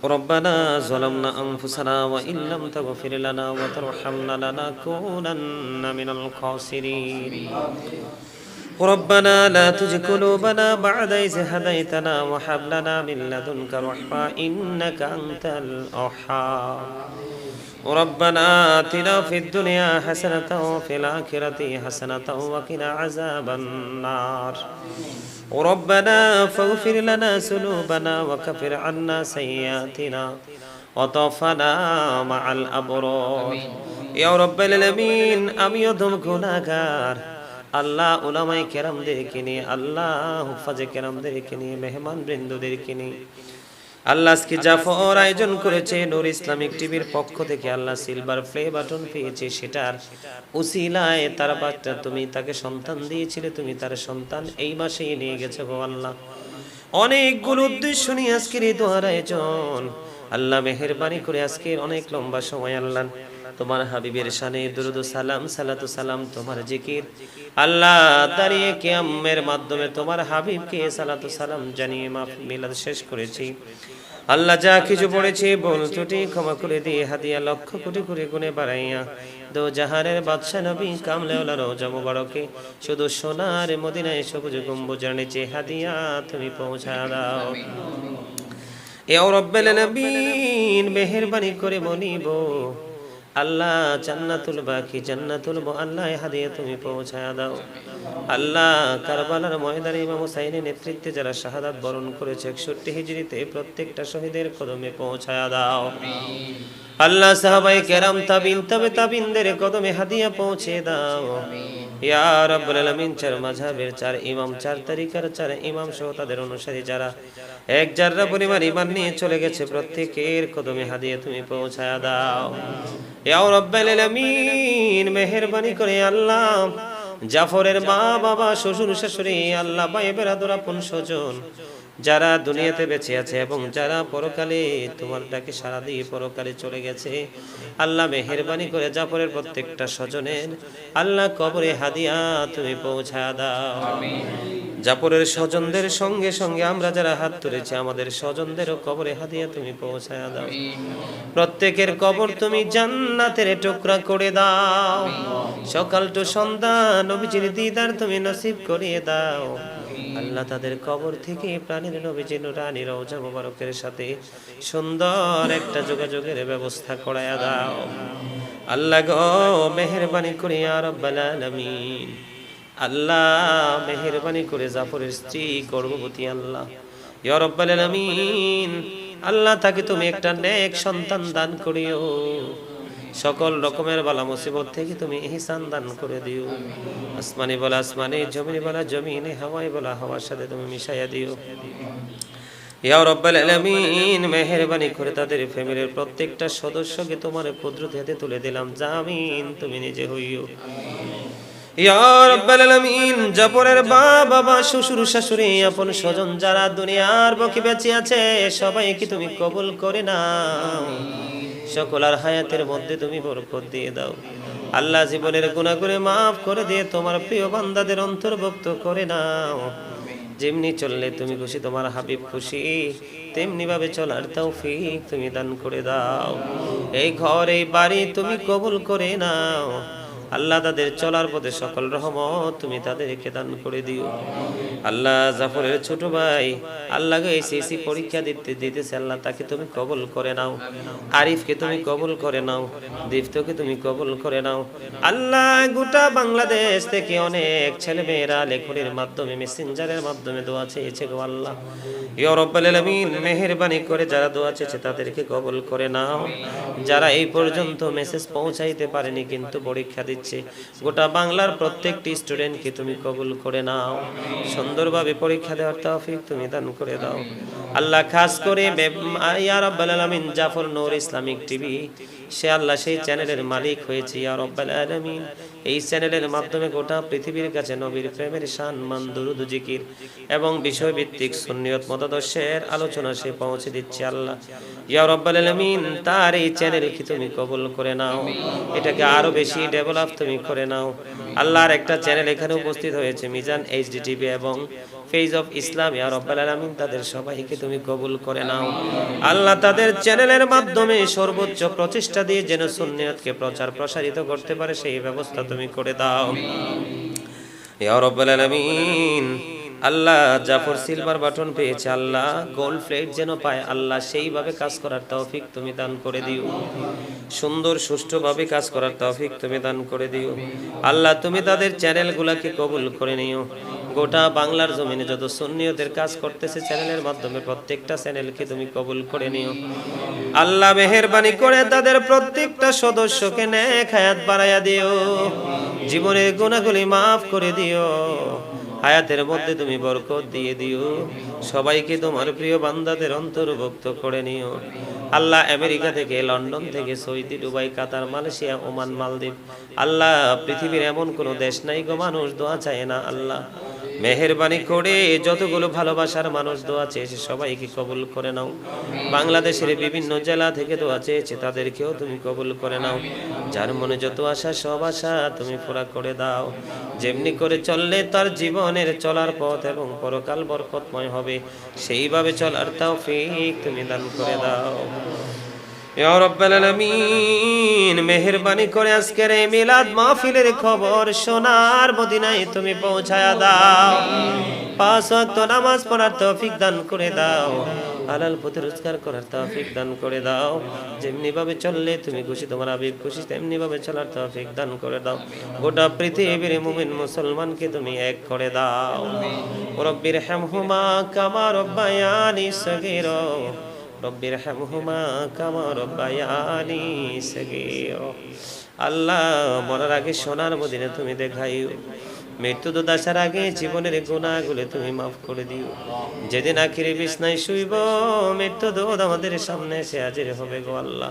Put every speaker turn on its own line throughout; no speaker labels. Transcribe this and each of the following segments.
ربنا ظلمنا أنفسنا وإن لم تغفر لنا وترحمنا لنكونن من الخاسرين ربنا لا تزغ قلوبنا بعد إذ هديتنا وهب لنا من لدنك رحمة إنك أنت الوهاب ربنا آتنا في الدنيا حسنة وفي الآخرة حسنة وقنا عذاب النار ربنا فاغفر لنا ذنوبنا وكفر عنا سيئاتنا وتوفنا مع الأبرار يا رب العالمين আমি অধম গুনাহগার আল্লাহ উলামায়ে কেরামদেরকে নিয়ে আল্লাহ হুফাজে কেরামদেরকে নিয়ে মেহমান বৃন্দদেরকে নিয়ে আল্লাহ আজকে জাফর আয়োজন করেছে নূর ইসলামিক টিভির পক্ষ থেকে আল্লাহ সিলভার প্লে বাটন পেয়েছে সেটার উসিলায় তার বাচ্চা তুমি তাকে সন্তান দিয়েছিলে তুমি তার সন্তান এই মাসেই নিয়ে গেছো গো আল্লাহ অনেকগুলো উদ্দেশ্য নিয়ে আজকের এই দোয়ার আয়োজন আল্লাহ মেহেরবানি করে আজকে অনেক লম্বা সময় আল্লাহ তোমার হাবিবের শানে দুরূদ ও সালাম সালাতু সালাম তোমার জিকির আল্লাহ দাঁড়িয়ে কিয়ামের মাধ্যমে তোমার হাবিবকে সালাতু সালাম জানিয়ে মিলাদ শেষ করেছি আল্লাহ যা কিছু পড়েছি ভুল ত্রুটি ক্ষমা করে দিয়ে হাদিয়া লক্ষ কোটি করে গুণে বাড়াইয়া দো জাহানের বাদশা নবী কামলেওয়ালা রওজা মুবারকে শুধু সোনার মদিনায় সবুজ গম্বুজের নিচে হাদিয়া তুমি পৌঁছা দাও ইয়া রাব্বাল আলামিন মেহেরবানি করে বলিব আল্লাহ জান্নাতুল বাকি জান্নাতুল মুআল্লা হাদিয়া তুমি পৌঁছায়া দাও আল্লাহ কারবালার ময়দানে ইমাম হুসাইনের নেতৃত্বে যারা শাহাদাত বরণ করেছে 61 হিজরিতে প্রত্যেকটা শহীদের কদমে পৌঁছায়া দাও আল্লাহ সাহাবায়ে কেরাম তাবিন তবে তাবিনদের কদমে হাদিয়া পৌঁছে দাও ইয়া রাব্বুল আলামিন চার মাযহাবের চার ইমাম চার তরিকার চার ইমাম সহ তাদের অনুসারী যারা এক জাররা পরিমাণ ঈমান নিয়ে চলে গেছে প্রত্যেকের কদমে হাদিয়া তুমি পৌঁছায়া দাও ইয়া রাব্বুল আলামিন মেহেরবানি করে আল্লাহ জাফরের মা বাবা শ্বশুর শাশুড়ি আল্লাহ ভাই বেরাদর আপন স্বজন যারা দুনিয়াতে বেঁচে আছে এবং যারা পরকালে তোমার ডাকে সাড়া দিয়ে পরকালে চলে গেছে আল্লাহ মেহেরবানি করে জাফরের প্রত্যেকটা স্বজনের আল্লাহ কবরে হাদিয়া তুমি পৌঁছা দাও আমিন জাফরের স্বজনদের সঙ্গে সঙ্গে আমরা যারা হাত তুলেছি আমাদের স্বজনদেরও কবরে হাদিয়া তুমি পৌঁছা দাও প্রত্যেকের কবর তুমি জান্নাতের টুকরা করে দাও সকাল টু সন্ধ্যা নবীজির দিদার তুমি নসিব করিয়ে দাও আল্লাহ তাদের কবর থেকে প্রাণীর নবীজি নুরানি রওজা মুবারকের সাথে সুন্দর একটা যোগাযোগের ব্যবস্থা করায়া দাও আল্লাহ গো মেহেরবানি করে ইয়া রাব্বাল আলামিন আল্লাহ মেহেরবানি করে জাফরের স্ত্রী গর্ভবতী আল্লাহ ইয়া রাব্বাল আলামিন আল্লাহ তাকে তুমি একটা নেক সন্তান দান করিও সকল রকমের বালা মুসিবত থেকে তুমি ইহসান দান করে দিও আসমানি বলা আসমানে জমিনে বলা জমিনে হাওয়ায় বলা হাওয়ার সাথে তুমি মিশাইয়া দিও ইয়া রাব্বাল আলামিন মেহেরবানি করে তাদের ফ্যামিলির প্রত্যেকটা সদস্যকে তোমার কুদরতে হাতে তুলে দিলাম জামিন তুমি নিজে হইও ইয়া রাব্বাল আলামিন জাফরের বাবা শ্বশুর শাশুড়ি আপন স্বজন যারা দুনিয়ার বুকে বেঁচে আছে সবাইকে তুমি কবুল করে নাও সকলের হায়াতের মধ্যে তুমি বরকত দিয়ে দাও আল্লাহ জীবনের গুনাহ করে maaf করে দিয়ে তোমার প্রিয় বান্দাদের অন্তর্ভুক্ত করে নাও যেমনি চললে তুমি খুশি তোমার হাবিব খুশি তেমনি ভাবে চলার তৌফিক তুমি দান করে দাও এই ঘর এই বাড়ি তুমি কবুল করে নাও আল্লাহ তাদের চলার পথে সকল রহমত তুমি তাদেরকে দান করে দিও আল্লাহ জাফরের ছোট ভাই আল্লাহ গো এসএসসি পরীক্ষা দিতেছে আল্লাহ তাকে তুমি কবুল করে নাও আরিফকে তুমি কবুল করে নাও দীপ্তকে তুমি কবুল করে নাও আল্লাহ গোটা বাংলাদেশ থেকে অনেক ছেলেমেয়েরা লেখনের মাধ্যমে মেসেঞ্জারের মাধ্যমে দোয়া চেয়েছে গো আল্লাহ ইয়া রাব্বাল আলামিন মেহেরবানি করে যারা দোয়া চেয়েছে তাদেরকে কবুল করে নাও যারা এই পর্যন্ত মেসেজ পৌঁছাইতে পারেনি কিন্তু পরীক্ষা দিচ্ছে গোটা বাংলার প্রত্যেকটি স্টুডেন্টকে তুমি কবুল করে নাও সুন্দরভাবে পরীক্ষা দেওয়ার তৌফিক তুমি দান করে দাও আল্লাহ খাস করে ইয়া রাব্বাল আলামিন জাফর নূর ইসলামিক টিভি সে আল্লাহ সেই চ্যানেলের মালিক হয়েছে ইয়া রাব্বাল আলামিন এই চ্যানেলের মাধ্যমে গোটা পৃথিবীর কাছে নবীর প্রেমের শান মান দুরূদ জিকির এবং বিষয়ভিত্তিক সুন্নিয়ত মতাদর্শের আলোচনা সে পৌঁছে দিচ্ছে আল্লাহ ইয়া রাব্বাল আলামিন তার এই চ্যানেলকে তুমি কবুল করে নাও এটাকে আরো বেশি ডেভেলপ তুমি করে নাও আল্লাহর একটা চ্যানেল এখানে উপস্থিত হয়েছে মিজান এইচডি টিভি এবং পেজ অফ ইসলাম ইয়া রাব্বাল আলামিন তাদের সবাইকে তুমি কবুল করে নাও আল্লাহ তাদের চ্যানেলের মাধ্যমে সর্বোচ্চ প্রচেষ্টা দিয়ে যেন সুন্নিয়তকে প্রচার প্রসারিত করতে পারে সেই ব্যবস্থা তুমি করে দাও ইয়া রাব্বাল আলামিন আল্লাহ জাফর সিলভার বাটন পেয়েছে আল্লাহ গোল্ড প্লেট যেন পায় আল্লাহ সেইভাবে কাজ করার তৌফিক তুমি দান করে দিও সুন্দর সুষ্ঠুভাবে কাজ করার তৌফিক তুমি দান করে দিও আল্লাহ তুমি তাদের চ্যানেলগুলোকে কবুল করে নিও গোটা বাংলার জমিনে যত সুন্নিয়তের কাজ করতেছে চ্যানেলের মাধ্যমে প্রত্যেকটা চ্যানেলকে তুমি কবুল করে নিও আল্লাহ মেহেরবানি করে তাদের প্রত্যেকটা সদস্যকে নেক হায়াত বাড়াইয়া দিও জীবনের গুনাহগুলি মাফ করে দিও হায়াতের মধ্যে তুমি বরকত দিয়ে দিও সবাইকে তোমার প্রিয় বান্দাদের অন্তর্ভুক্ত করে নিও আল্লাহ আমেরিকা থেকে লন্ডন থেকে Saudi Dubai Qatar Malaysia Oman মালদ্বীপ আল্লাহ পৃথিবীর এমন কোনো দেশ নাই গো মানুষ দোয়া চায় না আল্লাহ মেহেরবানি করে যতগুলো ভালোবাসার মানুষ দোয়া চেয়েছে সবাইকে কবুল করে নাও বাংলাদেশের বিভিন্ন জেলা থেকে দোয়া চেয়েছে তাদেরকেও তুমি কবুল করে নাও যার মনে যত আশা সব আশা তুমি পুরা করে দাও যেমনি করে চললে তার জীবনের চলার পথ এবং পরকাল বরকতময় হবে সেইভাবে চলার তৌফিক তুমি দান করে দাও ইয়া রাব্বাল আলামিন মেহেরবানি করে আজকের এই মিলাদ মাহফিলের খবর সোনার মদিনায় তুমি পৌঁছায়া দাও পাঁচ ওয়াক্ত নামাজ পড়ার তৌফিক দান করে দাও হালাল পথে রোজগার করার তৌফিক দান করে দাও যেমনি ভাবে চললে তুমি খুশি তোমার হাবিব খুশি তেমনি ভাবে চলার তৌফিক দান করে দাও গোটা পৃথিবীর মুমিন মুসলমানকে তুমি এক করে দাও রব্বির হামহুমা কামা রব্বায়ানি সগীরা রব্বির হামহুমা কামা রব্বায়ানি সগীরা আল্লাহ মরার আগে সোনার মদিনা তুমি দেখাইও মৃত্যু দশার আগে জীবনের গুনাহগুলো তুমি মাফ করে দিও যেদিন আখিরে বিছনায় শুইব মৃত্যু দোদ আমাদের সামনে এসে হাজির হবে গো আল্লাহ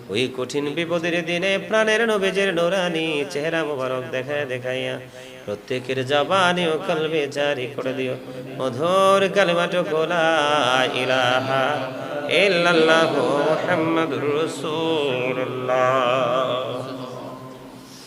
ওই কঠিন বিপদের দিনে প্রাণের নবীজের নূরানি চেহারা মোবারক দেখাইয়া প্রত্যেকের জবানে ও কলবে জারি করে দিও মধুর কালিমাটুকু লা ইলাহা ইল্লাল্লাহু মুহাম্মাদুর রাসূলুল্লাহ